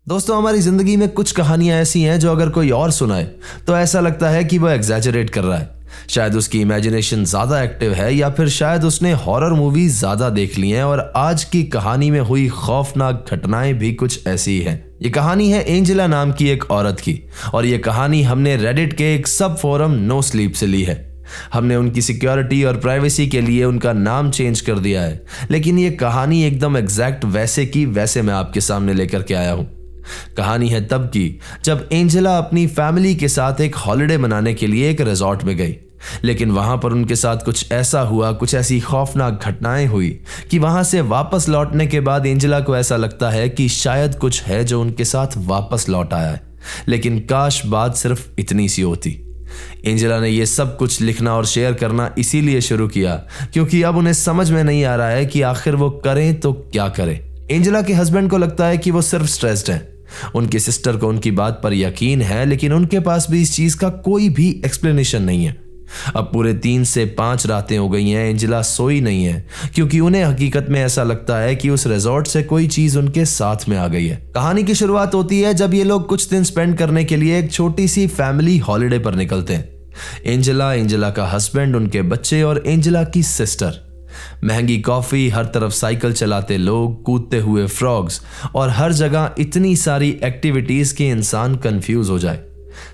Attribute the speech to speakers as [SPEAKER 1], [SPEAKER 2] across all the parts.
[SPEAKER 1] दोस्तों, हमारी जिंदगी में कुछ कहानियां ऐसी हैं जो अगर कोई और सुनाए तो ऐसा लगता है कि वह एग्जैजरेट कर रहा है। शायद उसकी इमेजिनेशन ज्यादा एक्टिव है या फिर शायद उसने हॉरर मूवीज ज्यादा देख ली हैं। और आज की कहानी में हुई खौफनाक घटनाएं भी कुछ ऐसी ही हैं। ये कहानी है एंजेला नाम की एक औरत की, और ये कहानी हमने रेडिट के एक सब फोरम नो स्लीप से ली है। हमने उनकी सिक्योरिटी और प्राइवेसी के लिए उनका नाम चेंज कर दिया है, लेकिन ये कहानी एकदम एग्जैक्ट वैसे की वैसे मैं आपके सामने लेकर के आया हूं। कहानी है तब की जब एंजेला अपनी फैमिली के साथ एक हॉलिडे मनाने के लिए एक रिजॉर्ट में गई, लेकिन वहां पर उनके साथ कुछ ऐसा हुआ, कुछ ऐसी खौफनाक घटनाएं हुई कि वहां से वापस लौटने के बाद एंजेला को ऐसा लगता है कि शायद कुछ है जो उनके साथ वापस लौट आया है। लेकिन काश बात सिर्फ इतनी सी होती। एंजेला ने यह सब कुछ लिखना और शेयर करना इसीलिए शुरू किया क्योंकि अब उन्हें समझ में नहीं आ रहा है कि आखिर वो करें तो क्या करें। एंजेला के हस्बैंड को लगता है कि वो सिर्फ स्ट्रेस्ड है। उनकी सिस्टर को उनकी बात पर यकीन है, लेकिन उनके पास भी इस चीज का कोई भी एक्सप्लेनेशन नहीं है। अब पूरे 3 से 5 रातें हो गई हैं, एंजेला सोई नहीं है क्योंकि उन्हें हकीकत में ऐसा लगता है कि उस रिजॉर्ट से कोई चीज उनके साथ में आ गई है। कहानी की शुरुआत होती है जब ये लोग कुछ दिन स्पेंड करने के लिए एक छोटी सी फैमिली हॉलिडे पर निकलते हैं। एंजेला, एंजेला का हस्बैंड, उनके बच्चे और एंजेला की सिस्टर। महंगी कॉफी, हर तरफ साइकिल चलाते लोग, कूदते हुए फ्रॉग्स और हर जगह इतनी सारी एक्टिविटीज कि इंसान कंफ्यूज हो जाए।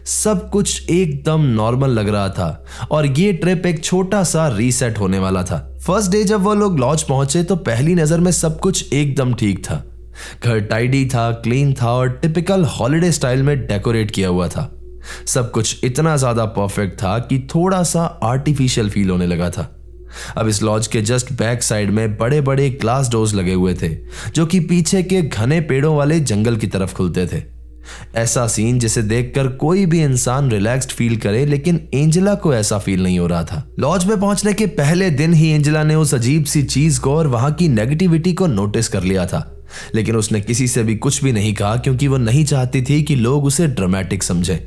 [SPEAKER 1] सब कुछ एकदम नॉर्मल लग रहा था और ये ट्रिप एक छोटा सा रीसेट होने वाला था। फर्स्ट डे जब वो लोग लॉज पहुंचे तो पहली नजर में सब कुछ एकदम ठीक था। घर टाइडी था, क्लीन था और टिपिकल हॉलिडे स्टाइल में डेकोरेट किया हुआ था। सब कुछ इतना ज्यादा परफेक्ट था कि थोड़ा सा आर्टिफिशियल फील होने लगा था। अब इस लॉज के जस्ट बैक साइड में बड़े बड़े ग्लास डोर्स लगे हुए थे जो कि पीछे के घने पेड़ों वाले जंगल की तरफ खुलते थे। ऐसा सीन जिसे देखकर कोई भी इंसान रिलैक्स्ड फील करे, लेकिन एंजेला को ऐसा फील नहीं हो रहा था। लॉज में पहुंचने के पहले दिन ही एंजेला ने उस अजीब सी चीज को और वहां की नेगेटिविटी को नोटिस कर लिया था, लेकिन उसने किसी से भी कुछ भी नहीं कहा क्योंकि वो नहीं चाहती थी कि लोग उसे ड्रामेटिक समझें।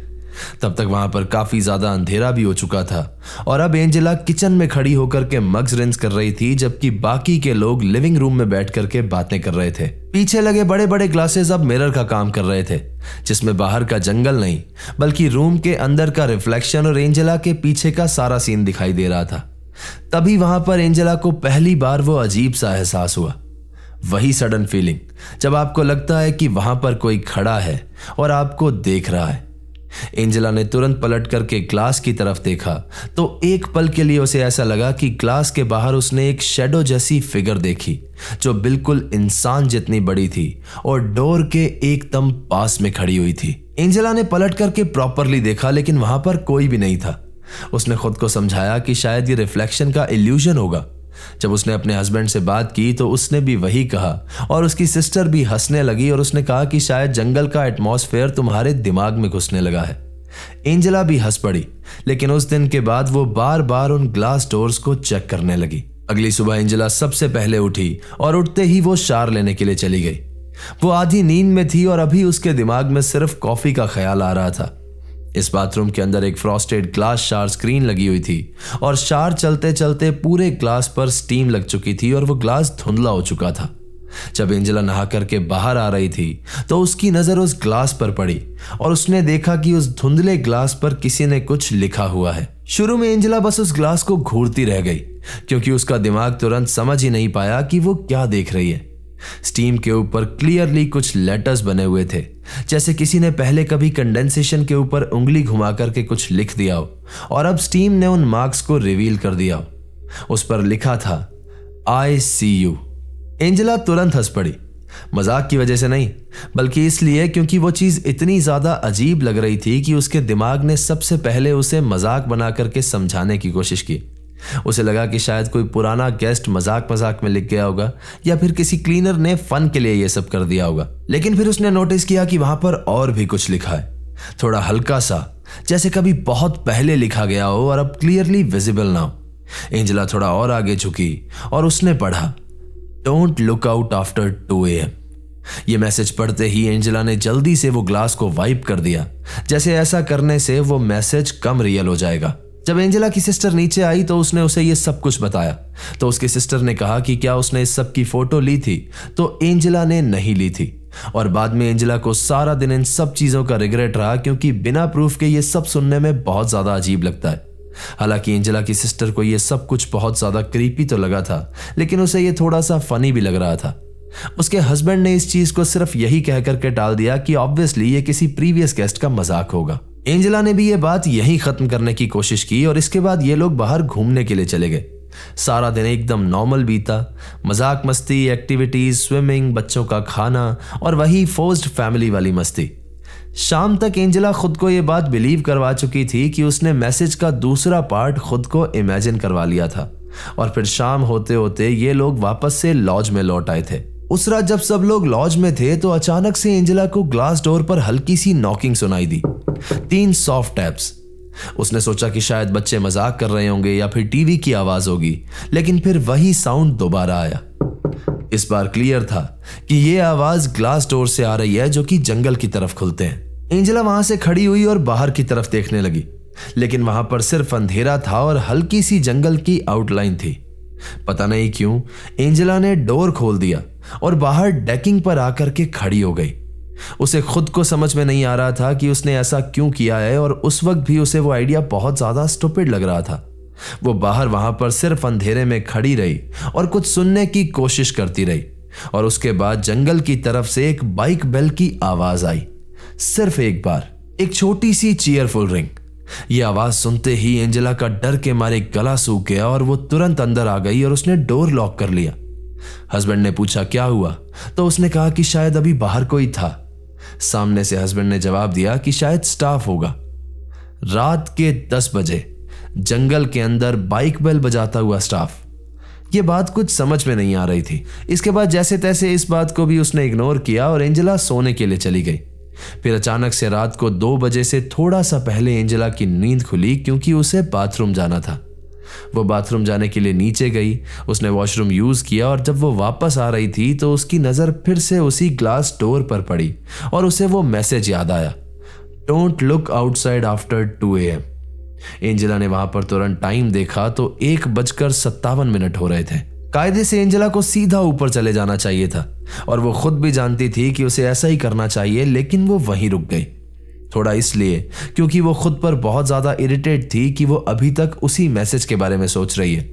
[SPEAKER 1] तब तक वहां पर काफी ज्यादा अंधेरा भी हो चुका था और अब एंजेला किचन में खड़ी होकर के मग्स रिंस कर रही थी, जबकि बाकी के लोग लिविंग रूम में बैठ करके बातें कर रहे थे। पीछे लगे बड़े बड़े ग्लासेस अब मिरर का काम कर रहे थे, जिसमें बाहर का जंगल नहीं बल्कि रूम के अंदर का रिफ्लेक्शन और एंजेला के पीछे का सारा सीन दिखाई दे रहा था। तभी वहां पर एंजेला को पहली बार वो अजीब सा एहसास हुआ, वही सडन फीलिंग जब आपको लगता है कि वहां पर कोई खड़ा है और आपको देख रहा है। एंजेला ने तुरंत पलट करके ग्लास की तरफ देखा तो एक पल के लिए उसे ऐसा लगा कि ग्लास के बाहर उसने एक शैडो जैसी फिगर देखी जो बिल्कुल इंसान जितनी बड़ी थी और डोर के एकदम पास में खड़ी हुई थी। एंजेला ने पलट करके प्रॉपरली देखा, लेकिन वहां पर कोई भी नहीं था। उसने खुद को समझाया कि शायद ये रिफ्लेक्शन का इल्यूजन होगा। जब उसने अपने हस्बैंड से बात की तो उसने भी वही कहा और उसकी सिस्टर भी हंसने लगी और उसने कहा कि शायद जंगल का एटमॉस्फेयर तुम्हारे दिमाग में घुसने लगा है। एंजेला भी हंस पड़ी, लेकिन उस दिन के बाद वो बार बार उन ग्लास डोर्स को चेक करने लगी। अगली सुबह एंजेला सबसे पहले उठी और उठते ही वो शावर लेने के लिए चली गई। वो आधी नींद में थी और अभी उसके दिमाग में सिर्फ कॉफी का ख्याल आ रहा था। इस बाथरूम के अंदर एक फ्रॉस्टेड ग्लास शावर स्क्रीन लगी हुई थी और शावर चलते चलते पूरे ग्लास पर स्टीम लग चुकी थी और वो ग्लास धुंधला हो चुका था। जब एंजेला नहा करके बाहर आ रही थी तो उसकी नजर उस ग्लास पर पड़ी और उसने देखा कि उस धुंधले ग्लास पर किसी ने कुछ लिखा हुआ है। शुरू में एंजेला बस उस ग्लास को घूरती रह गई क्योंकि उसका दिमाग तुरंत समझ ही नहीं पाया कि वो क्या देख रही है। स्टीम के ऊपर क्लियरली कुछ लेटर्स बने हुए थे, जैसे किसी ने पहले कभी कंडेंसेशन के ऊपर उंगली घुमा करके कुछ लिख दिया हो और अब स्टीम ने उन मार्क्स को रिवील कर दिया हो। उस पर लिखा था I see you। एंजेला तुरंत हंस पड़ी, मजाक की वजह से नहीं बल्कि इसलिए क्योंकि वो चीज इतनी ज्यादा अजीब लग रही थी कि उसके दिमाग ने सबसे पहले उसे मजाक बना करके समझाने की कोशिश की। उसे लगा कि शायद कोई पुराना गेस्ट मजाक मजाक में लिख गया होगा या फिर किसी क्लीनर ने फन के लिए ये सब कर दिया होगा। लेकिन फिर उसने नोटिस किया कि वहां पर और भी कुछ लिखा है, थोड़ा हल्का सा, जैसे कभी बहुत पहले लिखा गया हो और अब क्लियरली विजिबल ना हो। एंजेला थोड़ा और आगे झुकी और उसने पढ़ा don't look out after 2 AM। ये मैसेज पढ़ते ही एंजेला ने जल्दी से वो ग्लास को वाइप कर दिया, जैसे ऐसा करने से वो मैसेज कम रियल हो जाएगा। जब एंजेला की सिस्टर नीचे आई तो उसने उसे ये सब कुछ बताया तो उसकी सिस्टर ने कहा कि क्या उसने इस सब की फोटो ली थी, तो एंजेला ने नहीं ली थी। और बाद में एंजेला को सारा दिन इन सब चीजों का रिग्रेट रहा, क्योंकि बिना प्रूफ के ये सब सुनने में बहुत ज्यादा अजीब लगता है। हालांकि एंजेला की सिस्टर को ये सब कुछ बहुत ज्यादा क्रीपी तो लगा था, लेकिन उसे ये थोड़ा सा फनी भी लग रहा था। उसके हस्बैंड ने इस चीज को सिर्फ यही कह करके टाल दिया कि ऑब्वियसली ये किसी प्रीवियस गेस्ट का मजाक होगा। एंजेला ने भी ये बात यहीं खत्म करने की कोशिश की और इसके बाद ये लोग बाहर घूमने के लिए चले गए। सारा दिन एकदम नॉर्मल बीता, मजाक मस्ती, एक्टिविटीज, स्विमिंग, बच्चों का खाना और वही फोर्स्ड फैमिली वाली मस्ती। शाम तक एंजेला खुद को यह बात बिलीव करवा चुकी थी कि उसने मैसेज का दूसरा पार्ट खुद को इमेजिन करवा लिया था। और फिर शाम होते होते ये लोग वापस से लॉज में लौट आए थे। उस रात जब सब लोग लॉज में थे तो अचानक से एंजेला को ग्लास डोर पर हल्की सी नॉकिंग सुनाई दी। 3 सॉफ्ट टैप्स। उसने सोचा कि शायद बच्चे मजाक कर रहे होंगे या फिर टीवी की आवाज होगी, लेकिन फिर वही साउंड दोबारा आया। इस बार क्लियर था कि यह आवाज ग्लास डोर से आ रही है जो कि जंगल की तरफ खुलते हैं। एंजेला वहां से खड़ी हुई और बाहर की तरफ देखने लगी, लेकिन वहां पर सिर्फ अंधेरा था और हल्की सी जंगल की आउटलाइन थी। पता नहीं क्यों एंजेला ने डोर खोल दिया और बाहर डेकिंग पर आकर के खड़ी हो गई। उसे खुद को समझ में नहीं आ रहा था कि उसने ऐसा क्यों किया है, और उस वक्त भी उसे वो आइडिया बहुत ज्यादा स्टूपिड लग रहा था। वो बाहर वहां पर सिर्फ अंधेरे में खड़ी रही और कुछ सुनने की कोशिश करती रही, और उसके बाद जंगल की तरफ से एक बाइक बेल की आवाज आई। सिर्फ एक बार, एक छोटी सी चीयरफुल रिंग। यह आवाज सुनते ही एंजेला का डर के मारे गला सूख गया और वो तुरंत अंदर आ गई और उसने डोर लॉक कर लिया। हस्बैंड ने पूछा क्या हुआ, तो उसने कहा कि शायद अभी बाहर कोई था। सामने से हस्बैंड ने जवाब दिया कि शायद स्टाफ होगा। रात के 10 बजे जंगल के अंदर बाइक बेल बजाता हुआ स्टाफ। यह बात कुछ समझ में नहीं आ रही थी। इसके बाद जैसे तैसे इस बात को भी उसने इग्नोर किया और एंजेला सोने के लिए चली गई। फिर अचानक से रात को 2 बजे से थोड़ा सा पहले एंजेला की नींद खुली, क्योंकि उसे बाथरूम जाना था। वो बाथरूम जाने के लिए नीचे गई, उसने वॉशरूम यूज किया और जब वो वापस आ रही थी तो उसकी नजर फिर से उसी ग्लास डोर पर पड़ी और उसे वो मैसेज याद आया, don't look outside after 2 AM। Angela ने वहां पर तुरंत टाइम देखा तो 1:57 हो रहे थे। कायदे से एंजेला को सीधा ऊपर चले जाना चाहिए था और वो खुद भी जानती थी कि उसे ऐसा ही करना चाहिए, लेकिन वो वहीं रुक गई। थोड़ा इसलिए क्योंकि वो खुद पर बहुत ज्यादा इरिटेट थी कि वो अभी तक उसी मैसेज के बारे में सोच रही है।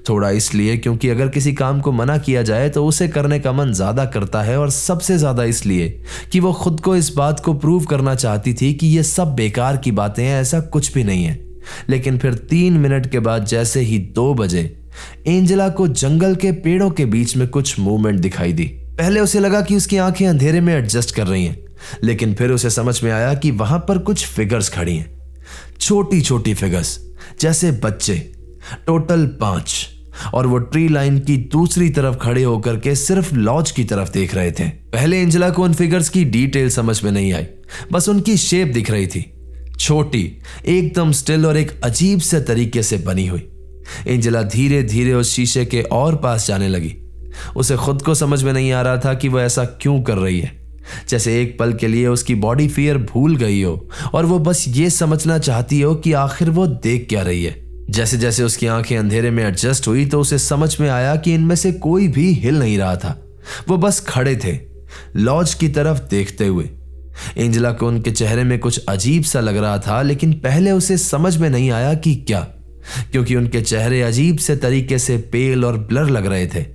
[SPEAKER 1] थोड़ा इसलिए क्योंकि अगर किसी काम को मना किया जाए तो उसे करने का मन ज्यादा करता है, और सबसे ज्यादा इसलिए कि वो खुद को इस बात को प्रूव करना चाहती थी कि ये सब बेकार की बातें हैं, ऐसा कुछ भी नहीं है। लेकिन फिर 3 मिनट के बाद जैसे ही 2 बजे एंजेला को जंगल के पेड़ों के बीच में कुछ मूवमेंट दिखाई दी। पहले उसे लगा कि उसकी आंखें अंधेरे में एडजस्ट कर रही हैं, लेकिन फिर उसे समझ में आया कि वहां पर कुछ फिगर्स खड़ी हैं, छोटी छोटी फिगर्स जैसे बच्चे, टोटल 5, और वो ट्री लाइन की दूसरी तरफ खड़े होकर के सिर्फ लॉज की तरफ देख रहे थे। पहले एंजेला को उन फिगर्स की डिटेल समझ में नहीं आई, बस उनकी शेप दिख रही थी, छोटी, एकदम स्टिल और एक अजीब से तरीके से बनी हुई। एंजेला धीरे धीरे उस शीशे के और पास जाने लगी। उसे खुद को समझ में नहीं आ रहा था कि वो ऐसा क्यों कर रही है। जैसे एक पल के लिए उसकी बॉडी फियर भूल गई हो और वो बस ये समझना चाहती हो कि आखिर वो देख क्या रही है। जैसे जैसे उसकी आंखें अंधेरे में एडजस्ट हुई तो उसे समझ में आया कि इनमें से कोई भी हिल नहीं रहा था। वो बस खड़े थे, लॉज की तरफ देखते हुए। एंजेला को उनके चेहरे में कुछ अजीब सा लग रहा था, लेकिन पहले उसे समझ में नहीं आया कि क्या, क्योंकि उनके चेहरे अजीब से तरीके से पेल और ब्लर लग रहे थे,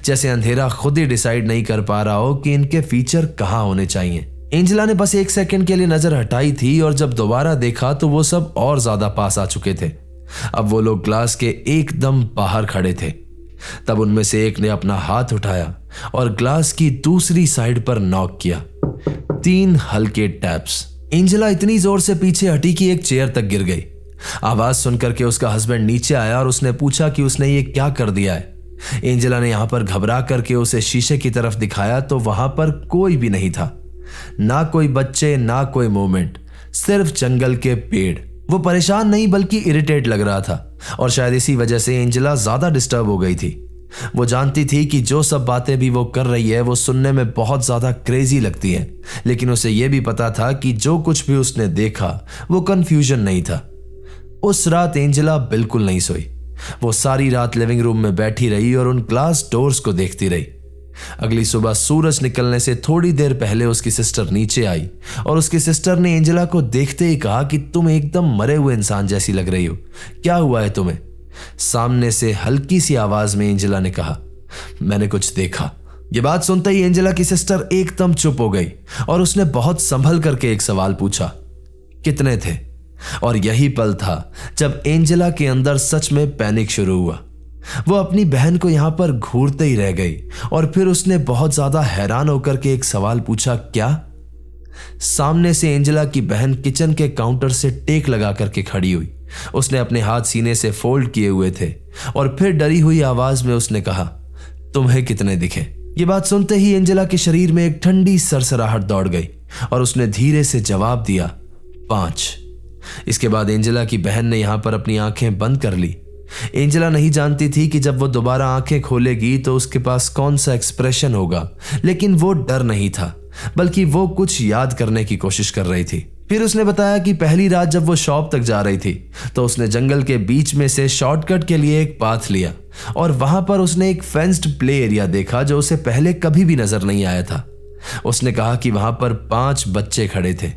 [SPEAKER 1] जैसे अंधेरा खुद ही डिसाइड नहीं कर पा रहा हो कि इनके फीचर कहां होने चाहिए। एंजेला ने बस 1 सेकंड के लिए नजर हटाई थी और जब दोबारा देखा तो वो सब और ज्यादा पास आ चुके थे। अब वो लोग ग्लास के एकदम बाहर खड़े थे। तब उनमें से एक ने अपना हाथ उठाया और ग्लास की दूसरी साइड पर नॉक किया। 3 हल्के टैप्स। एंजेला इतनी जोर से पीछे हटी कि एक चेयर तक गिर गई। आवाज सुनकर के उसका हस्बैंड नीचे आया और उसने पूछा कि उसने ये क्या कर दिया है। एंजेला ने यहां पर घबरा करके उसे शीशे की तरफ दिखाया तो वहां पर कोई भी नहीं था, ना कोई बच्चे, ना कोई मूवमेंट, सिर्फ जंगल के पेड़। वो परेशान नहीं बल्कि इरिटेट लग रहा था और शायद इसी वजह से एंजेला ज्यादा डिस्टर्ब हो गई थी। वो जानती थी कि जो सब बातें भी वो कर रही है वो सुनने में बहुत ज्यादा क्रेजी लगती है, लेकिन उसे यह भी पता था कि जो कुछ भी उसने देखा वो कंफ्यूजन नहीं था। उस रात एंजेला बिल्कुल नहीं सोई। वो सारी रात लिविंग रूम में बैठी रही और उन ग्लास डोर्स को देखती रही। अगली सुबह सूरज निकलने से थोड़ी देर पहले उसकी सिस्टर नीचे आई और उसकी सिस्टर ने एंजेला को देखते ही कहा कि तुम एकदम मरे हुए इंसान जैसी लग रही हो, क्या हुआ है तुम्हें? सामने से हल्की सी आवाज में एंजेला ने कहा, मैंने कुछ देखा। ये बात सुनते ही एंजेला की सिस्टर एकदम चुप हो गई और उसने बहुत संभल करके एक सवाल पूछा, कितने थे? और यही पल था जब एंजेला के अंदर सच में पैनिक शुरू हुआ। वो अपनी बहन को यहां पर घूरते ही रह गई और फिर उसने बहुत ज्यादा हैरान होकर के एक सवाल पूछा, क्या? सामने से एंजेला की बहन किचन के काउंटर से टेक लगा करके खड़ी हुई। उसने अपने हाथ सीने से फोल्ड किए हुए थे और फिर डरी हुई आवाज में उसने कहा, तुम्हें कितने दिखे? ये बात सुनते ही एंजेला के शरीर में एक ठंडी सरसराहट दौड़ गई और उसने धीरे से जवाब दिया, 5। इसके बाद एंजेला की बहन ने यहां पर अपनी आंखें बंद कर ली। एंजेला नहीं जानती थी कि जब वो दोबारा आंखें खोलेगी तो उसके पास कौन सा एक्सप्रेशन होगा, लेकिन वो डर नहीं था, बल्कि वो कुछ याद करने की कोशिश कर रही थी। फिर उसने बताया कि पहली रात जब वो शॉप तक जा रही थी तो उसने जंगल के बीच में से शॉर्टकट के लिए एक पाथ लिया और वहां पर उसने एक फेंस्ड प्ले एरिया देखा जो उसे पहले कभी भी नजर नहीं आया था। उसने कहा कि वहां पर 5 बच्चे खड़े थे।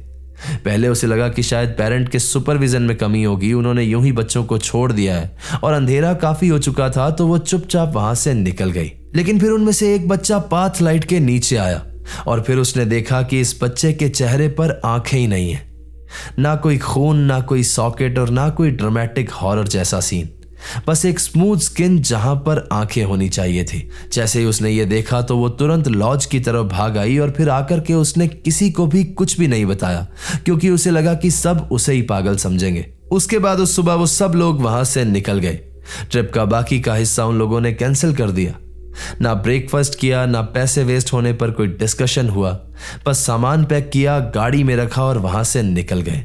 [SPEAKER 1] पहले उसे लगा कि शायद पेरेंट के सुपरविजन में कमी होगी, उन्होंने यूं ही बच्चों को छोड़ दिया है और अंधेरा काफी हो चुका था तो वो चुपचाप वहां से निकल गई। लेकिन फिर उनमें से एक बच्चा पाथ लाइट के नीचे आया और फिर उसने देखा कि इस बच्चे के चेहरे पर आंखें ही नहीं है, ना कोई खून, ना कोई सॉकेट और ना कोई ड्रामेटिक हॉरर जैसा सीन, बस एक स्मूथ स्किन जहां पर आंखें होनी चाहिए थी। जैसे ही उसने ये देखा तो वो तुरंत लॉज की तरफ भाग आई और फिर आकर के उसने किसी को भी कुछ भी नहीं बताया क्योंकि उसे लगा कि सब उसे ही पागल समझेंगे। उसके बाद उस सुबह वो सब लोग वहां से निकल गए। ट्रिप का बाकी का हिस्सा उन लोगों ने कैंसिल कर दिया। ना ब्रेकफास्ट किया, ना पैसे वेस्ट होने पर कोई डिस्कशन हुआ, बस सामान पैक किया, गाड़ी में रखा और वहां से निकल गए।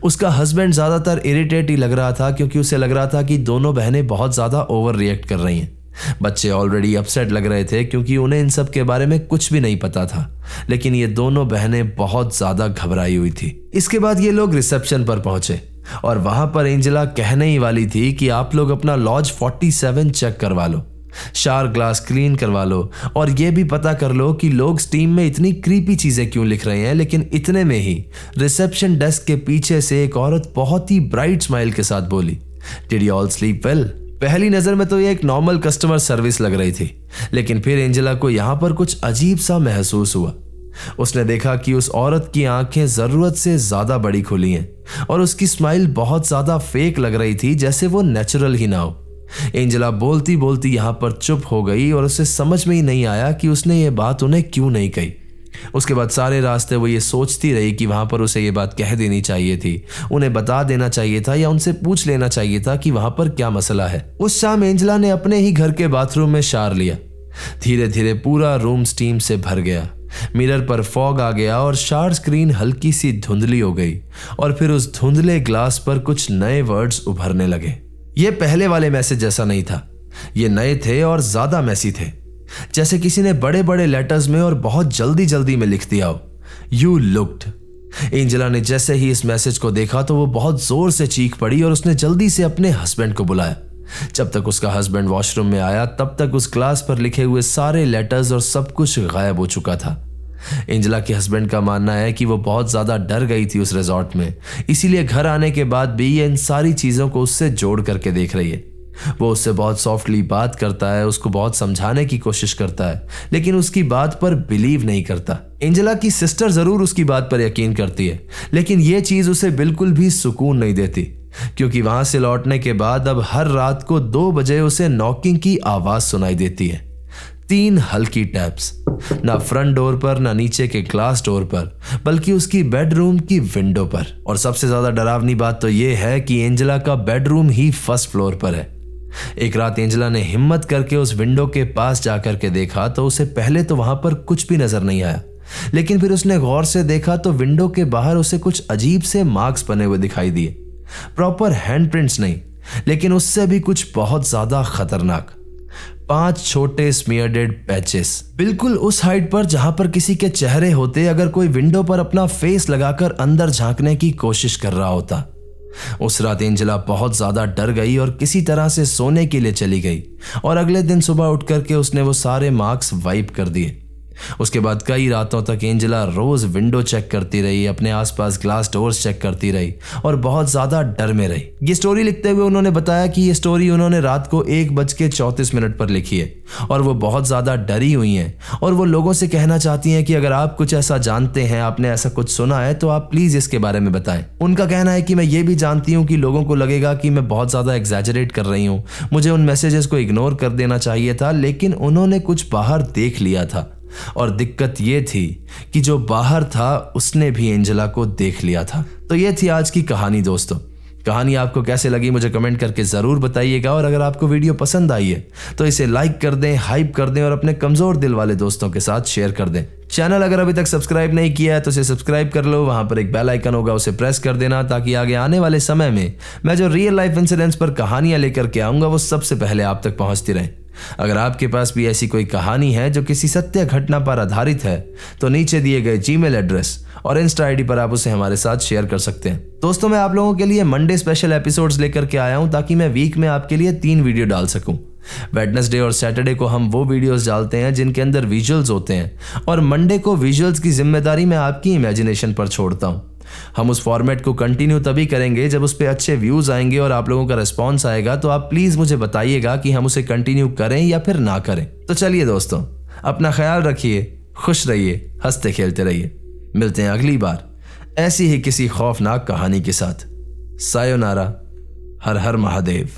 [SPEAKER 1] उसका हस्बैंड ज्यादातर इरिटेट ही लग रहा था क्योंकि उसे लग रहा था कि दोनों बहनें बहुत ज्यादा ओवर रिएक्ट कर रही हैं। बच्चे ऑलरेडी अपसेट लग रहे थे क्योंकि उन्हें इन सब के बारे में कुछ भी नहीं पता था, लेकिन ये दोनों बहनें बहुत ज्यादा घबराई हुई थी। इसके बाद ये लोग रिसेप्शन पर पहुंचे और वहां पर एंजेला कहने ही वाली थी कि आप लोग अपना लॉज 47 चेक करवा लो, शार ग्लास क्लीन करवा लो और यह भी पता कर लो कि लोग स्टीम में इतनी क्रीपी चीजें क्यों लिख रहे हैं। लेकिन इतने में ही रिसेप्शन डेस्क के पीछे से एक औरत बहुत ही ब्राइट स्माइल के साथ बोली, did you all sleep well? पहली नजर में तो यह एक नॉर्मल कस्टमर सर्विस लग रही थी, लेकिन फिर एंजेला को यहां पर कुछ अजीब सा महसूस हुआ। उसने देखा कि उस औरत की आंखें जरूरत से ज्यादा बड़ी खुली हैं और उसकी स्माइल बहुत ज्यादा फेक लग रही थी, जैसे वो नेचुरल ही ना हो। एंजेला बोलती बोलती यहां पर चुप हो गई और उसे समझ में ही नहीं आया कि उसने ये बात उन्हें क्यों नहीं कही। उसके बाद सारे रास्ते वो ये सोचती रही कि वहां पर उसे ये बात कह देनी चाहिए थी, उन्हें बता देना चाहिए था या उनसे पूछ लेना चाहिए था कि वहां पर क्या मसला है। उस शाम एंजेला ने अपने ही घर के बाथरूम में शार लिया। धीरे धीरे पूरा रूम स्टीम से भर गया। मिरर पर फॉग आ गया और शार स्क्रीन हल्की सी धुंधली हो गई और फिर उस धुंधले ग्लास पर कुछ नए वर्ड्स उभरने लगे। ये पहले वाले मैसेज जैसा नहीं था, ये नए थे और ज्यादा मैसी थे, जैसे किसी ने बड़े बड़े लेटर्स में और बहुत जल्दी जल्दी में लिख दिया हो, यू लुक्ड। एंजेला ने जैसे ही इस मैसेज को देखा तो वो बहुत जोर से चीख पड़ी और उसने जल्दी से अपने हस्बैंड को बुलाया। जब तक उसका हस्बैंड वॉशरूम में आया तब तक उस ग्लास पर लिखे हुए सारे लेटर्स और सब कुछ गायब हो चुका था। एंजेला के हस्बैंड का मानना है कि वो बहुत ज्यादा डर गई थी उस रिजॉर्ट में, इसीलिए घर आने के बाद भी ये इन सारी चीजों को उससे जोड़ करके देख रही है। वो उससे बहुत सॉफ्टली बात करता है, उसको बहुत समझाने की कोशिश करता है, लेकिन उसकी बात पर बिलीव नहीं करता। एंजेला की सिस्टर जरूर उसकी बात पर यकीन करती है, लेकिन ये चीज उसे बिल्कुल भी सुकून नहीं देती क्योंकि वहां से लौटने के बाद अब हर रात को 2 बजे उसे नॉकिंग की आवाज सुनाई देती है। 3 हल्की टैप्स, ना फ्रंट डोर पर ना नीचे के ग्लास डोर पर, बल्कि उसकी बेडरूम की विंडो पर। और सबसे ज्यादा डरावनी बात तो यह है कि एंजेला का बेडरूम ही फर्स्ट फ्लोर पर है। एक रात एंजेला ने हिम्मत करके उस विंडो के पास जाकर के देखा तो उसे पहले तो वहां पर कुछ भी नजर नहीं आया, लेकिन फिर उसने गौर से देखा तो विंडो के बाहर उसे कुछ अजीब से मार्क्स बने हुए दिखाई दिए। प्रॉपर हैंडप्रिंट्स नहीं, लेकिन उससे भी कुछ बहुत ज्यादा खतरनाक। 5 छोटे स्मियर्डेड पैचेस, बिल्कुल उस हाइट पर जहां पर किसी के चेहरे होते अगर कोई विंडो पर अपना फेस लगाकर अंदर झांकने की कोशिश कर रहा होता। उस रात एंजेला बहुत ज्यादा डर गई और किसी तरह से सोने के लिए चली गई और अगले दिन सुबह उठ करके उसने वो सारे मार्क्स वाइप कर दिए। उसके बाद कई रातों तक एंजेला रोज विंडो चेक करती रही, अपने आसपास ग्लास डोर्स चेक करती रही और बहुत ज्यादा डर में रही। ये स्टोरी लिखते हुए उन्होंने बताया कि ये स्टोरी उन्होंने रात को 1:34 पर लिखी है और वो बहुत ज्यादा डरी हुई हैं और वो लोगों से कहना चाहती हैं कि अगर आप कुछ ऐसा जानते हैं, आपने ऐसा कुछ सुना है, तो आप प्लीज इसके बारे में बताएं। उनका कहना है कि मैं ये भी जानती हूँ कि लोगों को लगेगा कि मैं बहुत ज्यादा एग्जैजरेट कर रही हूँ, मुझे उन मैसेजेस को इग्नोर कर देना चाहिए था, लेकिन उन्होंने कुछ बाहर देख लिया था और दिक्कत ये थी कि जो बाहर था उसने भी एंजेला को देख लिया था। तो ये थी आज की कहानी दोस्तों। कहानी आपको कैसे लगी मुझे कमेंट करके जरूर बताइएगा और अगर आपको वीडियो पसंद आई है तो इसे लाइक कर दें, हाइप कर दें और अपने कमजोर दिल वाले दोस्तों के साथ शेयर कर दें। चैनल अगर अभी तक सब्सक्राइब नहीं किया है तो इसे सब्सक्राइब कर लो, वहां पर एक बेल आइकन होगा उसे प्रेस कर देना ताकि आगे आने वाले समय में मैं जो रियल लाइफ इंसिडेंट्स पर कहानियां लेकर के आऊंगा वो सबसे पहले आप तक पहुंचती रहे। अगर आपके पास भी ऐसी कोई कहानी है जो किसी सत्य घटना पर आधारित है तो नीचे दिए गए जीमेल एड्रेस और इंस्टा आईडी पर आप उसे हमारे साथ शेयर कर सकते हैं। दोस्तों मैं आप लोगों के लिए मंडे स्पेशल एपिसोड्स लेकर के आया हूं ताकि मैं वीक में आपके लिए 3 वीडियो डाल सकूं। वेडनेसडे और सैटरडे को हम वो वीडियोस डालते हैं जिनके अंदर विजुअल्स होते हैं और मंडे को विजुअल्स की जिम्मेदारी मैं आपकी इमेजिनेशन पर छोड़ता हूं। हम उस फॉर्मेट को कंटिन्यू तभी करेंगे जब उस पे अच्छे व्यूज आएंगे और आप लोगों का रिस्पांस आएगा, तो आप प्लीज मुझे बताइएगा कि हम उसे कंटिन्यू करें या फिर ना करें। तो चलिए दोस्तों, अपना ख्याल रखिए, खुश रहिए, हंसते खेलते रहिए। मिलते हैं अगली बार ऐसी ही किसी खौफनाक कहानी के साथ। सायोनारा, हर हर महादेव।